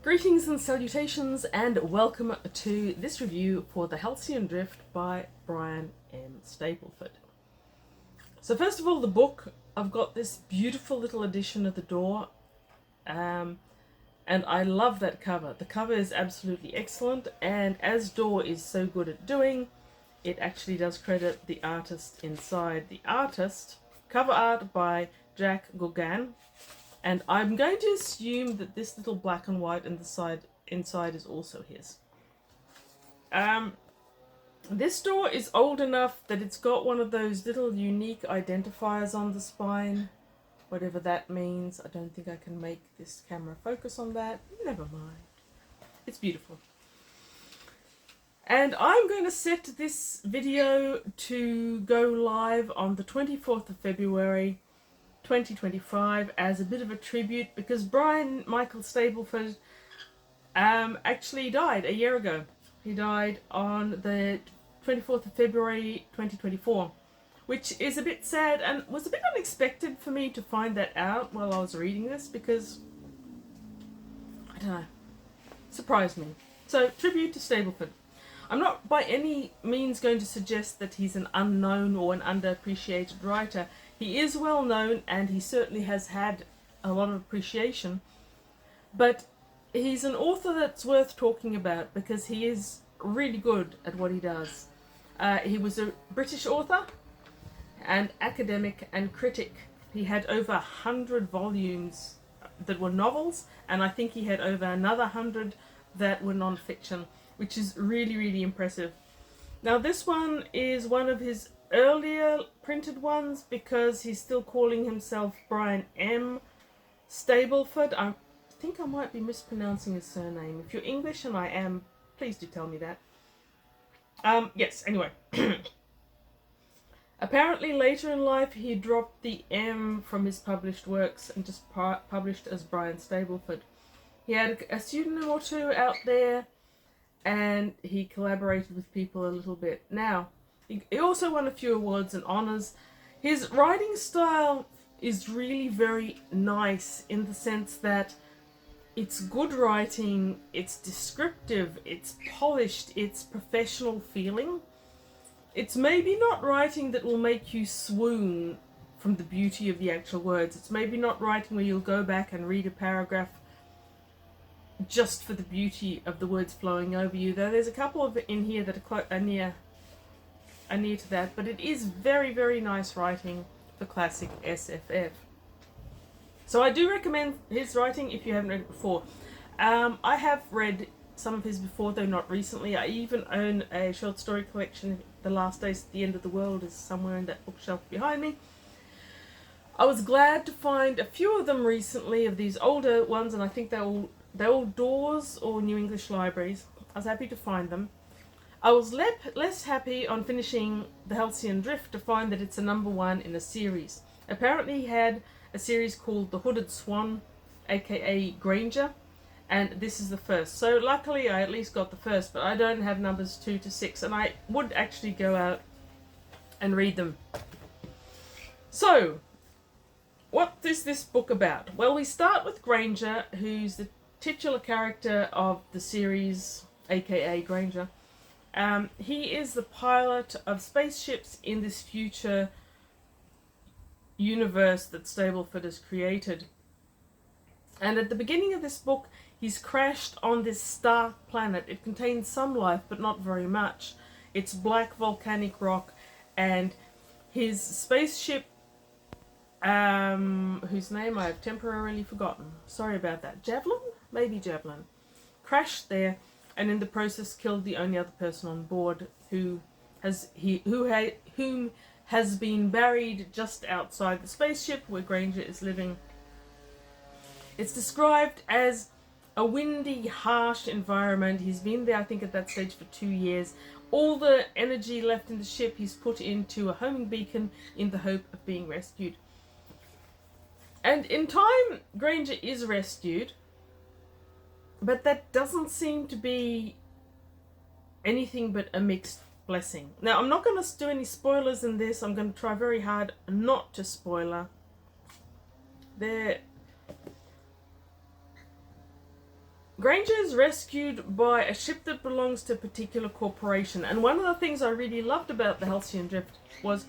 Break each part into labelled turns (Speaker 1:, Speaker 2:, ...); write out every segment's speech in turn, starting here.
Speaker 1: Greetings and salutations, and welcome to this review for the Halcyon Drift by Brian M. Stableford. So first of all, the book, I've got this beautiful little edition of the door, and I love that cover. The cover is absolutely excellent, and as Door is so good at doing, it actually does credit the artist inside. The artist, cover art by Jack Gauguin. And I'm going to assume that this little black and white and the inside is also his. This door is old enough that it's got one of those little unique identifiers on the spine. Whatever that means. I don't think I can make this camera focus on that. Never mind. It's beautiful. And I'm going to set this video to go live on the 24th of February 2025 as a bit of a tribute, because Brian Michael Stableford actually died a year ago. He died on the 24th of February 2024, which is a bit sad and was a bit unexpected for me to find that out while I was reading this, because I don't know, surprised me. So tribute to Stableford. I'm not by any means going to suggest that he's an unknown or an underappreciated writer. He is well known and he certainly has had a lot of appreciation, but he's an author that's worth talking about because he is really good at what he does. He was a British author and academic and critic. He had over 100 volumes that were novels, and I think he had over another 100 that were non-fiction, which is really, really impressive. Now this one is one of his earlier printed ones because he's still calling himself Brian M. Stableford. I think I might be mispronouncing his surname. If you're English, and I am, please do tell me that. Yes, anyway. Apparently later in life he dropped the M from his published works and just published as Brian Stableford. He had a pseudonym or two out there, and he collaborated with people a little bit. Now, he also won a few awards and honours. His writing style is really very nice in the sense that it's good writing, it's descriptive, it's polished, it's professional feeling. It's maybe not writing that will make you swoon from the beauty of the actual words. It's maybe not writing where you'll go back and read a paragraph just for the beauty of the words flowing over you, though there's a couple of in here that are near to that, but it is very, very nice writing for classic SFF. So I do recommend his writing if you haven't read it before. I have read some of his before, though not recently. I even own a short story collection. The Last Days at the End of the World is somewhere in that bookshelf behind me. I was glad to find a few of them recently, of these older ones, and I think they're all Doors or New English Libraries. I was happy to find them. I was less happy on finishing the Halcyon Drift to find that it's a #1 in a series. Apparently he had a series called The Hooded Swan, aka Granger, and this is the first. So luckily I at least got the first, but I don't have numbers 2 to 6, and I would actually go out and read them. So, what is this book about? Well, we start with Granger, who's the titular character of the series, aka Granger. He is the pilot of spaceships in this future universe that Stableford has created. And at the beginning of this book, he's crashed on this star planet. It contains some life, but not very much. It's black volcanic rock, and his spaceship, whose name I have temporarily forgotten. Sorry about that. Javelin? Maybe Javelin. Crashed there, and in the process killed the only other person on board, whom has been buried just outside the spaceship where Granger is living. It's described as a windy, harsh environment. He's been there, I think, at that stage for 2 years. All the energy left in the ship he's put into a homing beacon in the hope of being rescued. And in time, Granger is rescued, but that doesn't seem to be anything but a mixed blessing. Now, I'm not going to do any spoilers in this. I'm going to try very hard not to spoiler. Granger is rescued by a ship that belongs to a particular corporation. And one of the things I really loved about the Halcyon Drift was,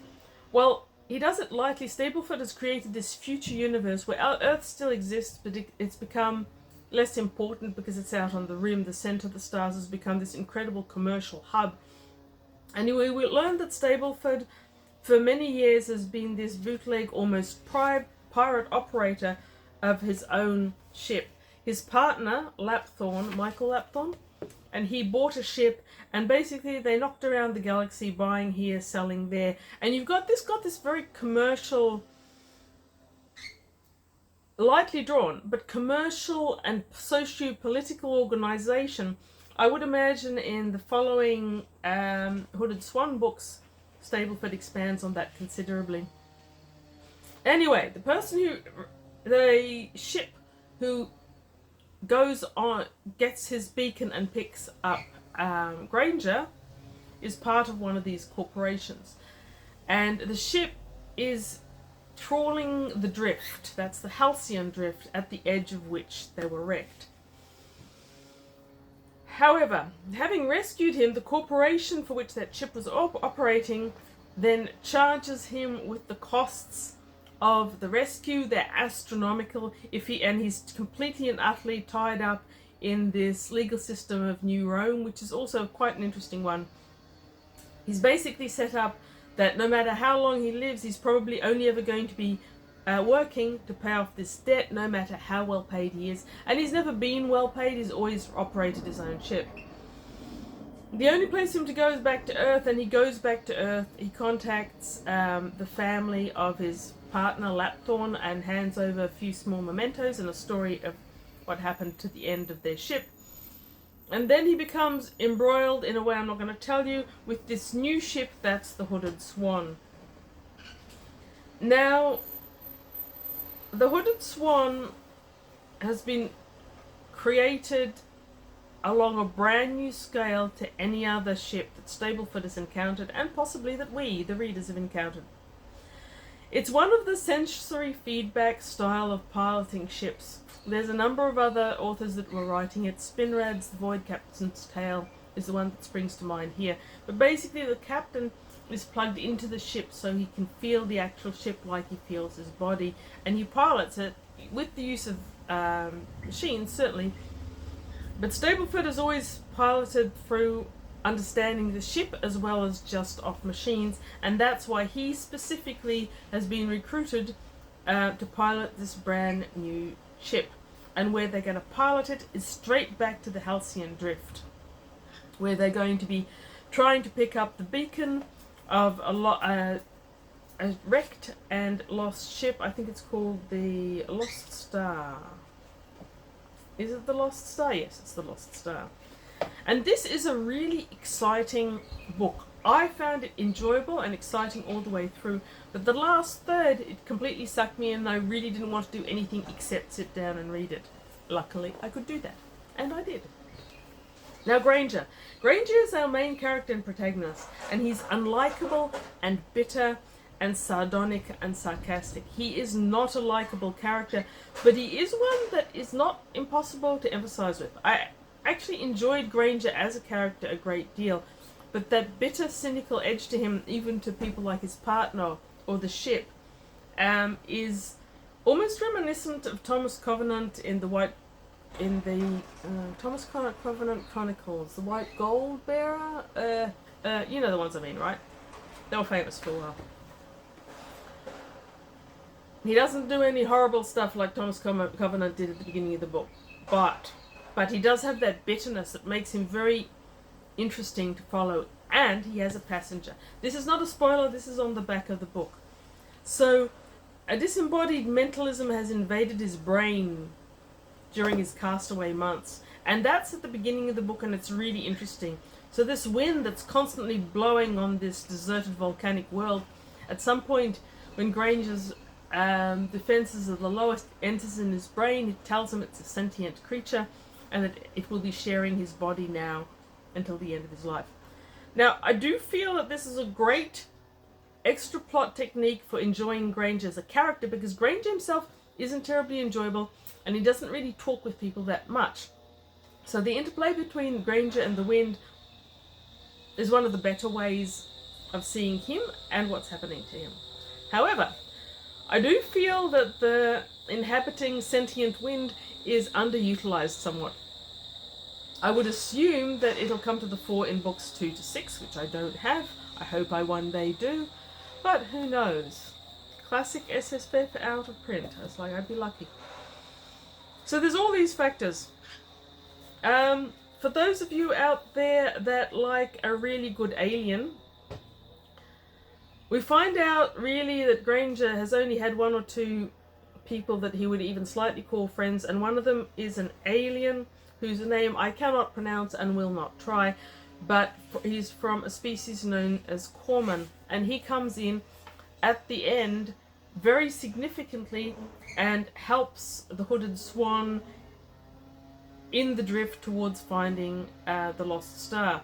Speaker 1: well, he does it lightly. Stableford has created this future universe where our Earth still exists, but it's become less important because it's out on the rim. The center of the stars has become this incredible commercial hub. And we learned that Stableford, for many years, has been this bootleg, almost pirate operator of his own ship. His partner, Michael Lapthorne, and he bought a ship, and basically they knocked around the galaxy, buying here, selling there, and you've got this very commercial, lightly drawn, but commercial and socio-political organization. I would imagine in the following Hooded Swan books, Stableford expands on that considerably. Anyway, the ship who goes on, gets his beacon and picks up Granger, is part of one of these corporations. And the ship is trawling the drift, that's the Halcyon Drift, at the edge of which they were wrecked. However, having rescued him, the corporation for which that ship was operating then charges him with the costs of the rescue. They're astronomical. He's completely and utterly tied up in this legal system of New Rome, which is also quite an interesting one. He's basically set up that no matter how long he lives, he's probably only ever going to be working to pay off this debt, no matter how well paid he is. And he's never been well paid. He's always operated his own ship. The only place for him to go is back to Earth, and he goes back to Earth. He contacts the family of his partner Lapthorne and hands over a few small mementos and a story of what happened to the end of their ship. And then he becomes embroiled in a way I'm not going to tell you with this new ship that's the Hooded Swan. Now, the Hooded Swan has been created along a brand new scale to any other ship that Stableford has encountered, and possibly that we, the readers, have encountered. It's one of the sensory feedback style of piloting ships. There's a number of other authors that were writing it. Spinrad's The Void Captain's Tale is the one that springs to mind here. But basically the captain is plugged into the ship so he can feel the actual ship like he feels his body, and he pilots it with the use of machines, certainly. But Stableford has always piloted through understanding the ship as well as just off machines, and that's why he specifically has been recruited to pilot this brand new ship. And where they're going to pilot it is straight back to the Halcyon Drift, where they're going to be trying to pick up the beacon of a wrecked and lost ship. I think it's called the Lost Star. Is it the Lost Star? Yes, it's the Lost Star. And this is a really exciting book. I found it enjoyable and exciting all the way through, but the last third, it completely sucked me in, and I really didn't want to do anything except sit down and read it. Luckily, I could do that, and I did. Now, Granger. Granger is our main character and protagonist, and he's unlikable and bitter and sardonic and sarcastic. He is not a likable character, but he is one that is not impossible to emphasize with. I actually enjoyed Granger as a character a great deal, but that bitter, cynical edge to him, even to people like his partner or the ship, is almost reminiscent of Thomas Covenant in the Thomas Covenant Chronicles, the White Gold Bearer. You know the ones I mean, right? They were famous for a while. He doesn't do any horrible stuff like Thomas Covenant did at the beginning of the book, but he does have that bitterness that makes him very interesting to follow, and he has a passenger. This is not a spoiler, this is on the back of the book. So, a disembodied mentalism has invaded his brain during his castaway months, and that's at the beginning of the book, and it's really interesting. So this wind that's constantly blowing on this deserted volcanic world, at some point when Granger's defenses of the lowest enters in his brain, it tells him it's a sentient creature and that it will be sharing his body now until the end of his life. Now, I do feel that this is a great extra plot technique for enjoying Granger as a character, because Granger himself isn't terribly enjoyable and he doesn't really talk with people that much. So the interplay between Granger and the wind is one of the better ways of seeing him and what's happening to him. However, I do feel that the inhabiting sentient wind is underutilized somewhat. I would assume that it'll come to the fore in books 2 to 6, which I don't have. I hope I one day do, but who knows. Classic SSF out of print. It's like, I'd be lucky. So there's all these factors. For those of you out there that like a really good alien, we find out really that Granger has only had 1 or 2 people that he would even slightly call friends, and one of them is an alien whose name I cannot pronounce and will not try, but he's from a species known as Corman, and he comes in at the end very significantly and helps the Hooded Swan in the drift towards finding the lost star.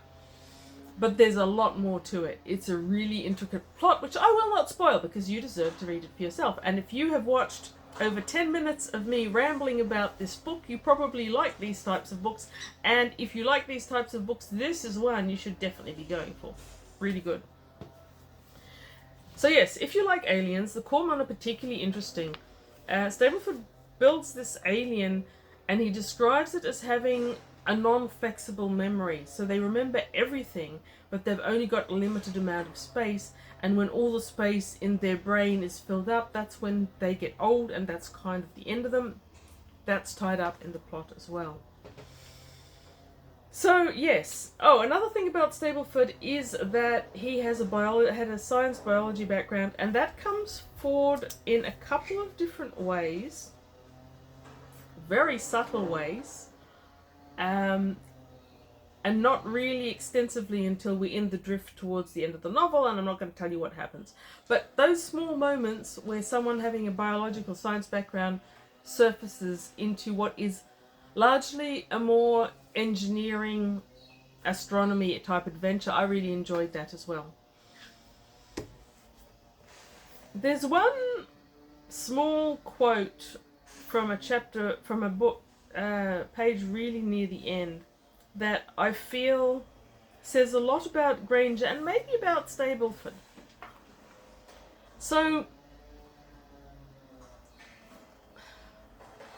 Speaker 1: But there's a lot more to it. It's a really intricate plot, which I will not spoil because you deserve to read it for yourself. And if you have watched over 10 minutes of me rambling about this book, you probably like these types of books. And if you like these types of books, this is one you should definitely be going for. Really good. So yes, if you like aliens, the Corman are particularly interesting. Stableford builds this alien and he describes it as having a non-flexible memory. So they remember everything, but they've only got a limited amount of space. And when all the space in their brain is filled up, that's when they get old, and that's kind of the end of them. That's tied up in the plot as well. So yes. Oh, another thing about Stableford is that he has had a science biology background, and that comes forward in a couple of different ways. Very subtle ways, and not really extensively until we're in the drift towards the end of the novel, and I'm not going to tell you what happens. But those small moments where someone having a biological science background surfaces into what is largely a more engineering, astronomy type adventure, I really enjoyed that as well. There's one small quote from a chapter, from a book, page really near the end, that I feel says a lot about Granger and maybe about Stableford. So,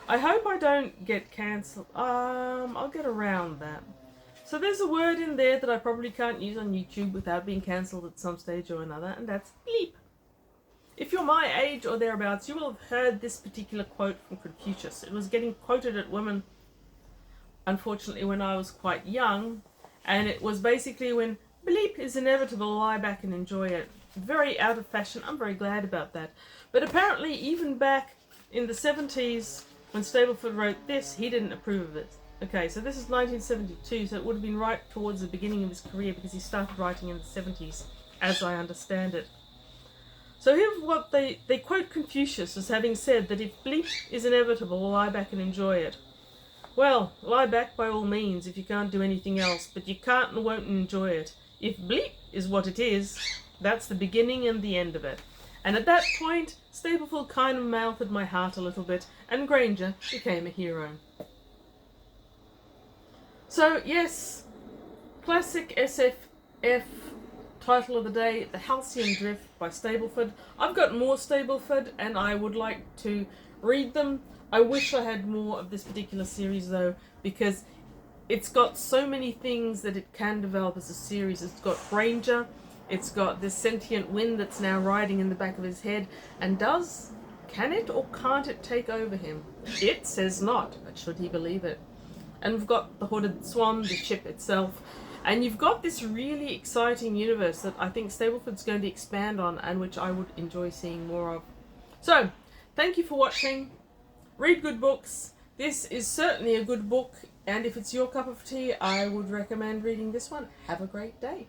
Speaker 1: I hope I don't get cancelled. I'll get around that. So there's a word in there that I probably can't use on YouTube without being cancelled at some stage or another, and that's bleep. If you're my age or thereabouts, you will have heard this particular quote from Confucius. It was getting quoted at women, unfortunately, when I was quite young, and it was basically, when bleep is inevitable, lie back and enjoy it. Very out of fashion. I'm very glad about that. But apparently, even back in the 70s, when Stableford wrote this, he didn't approve of it. Okay, so this is 1972, so it would have been right towards the beginning of his career, because he started writing in the 70s, as I understand it. So here's what they quote Confucius as having said, that if bleep is inevitable, lie back and enjoy it. Well, lie back by all means if you can't do anything else, but you can't and won't enjoy it. If bleep is what it is, that's the beginning and the end of it. And at that point, Stableford kind of melted my heart a little bit, and Granger became a hero. So yes, classic SFF title of the day, The Halcyon Drift by Stableford. I've got more Stableford and I would like to read them. I wish I had more of this particular series though, because it's got so many things that it can develop as a series. It's got Granger, it's got this sentient wind that's now riding in the back of his head, and can it or can't it take over him? It says not, but should he believe it? And we've got the Hooded Swan, the ship itself. And you've got this really exciting universe that I think Stableford's going to expand on, and which I would enjoy seeing more of. So, thank you for watching. Read good books. This is certainly a good book, and if it's your cup of tea, I would recommend reading this one. Have a great day.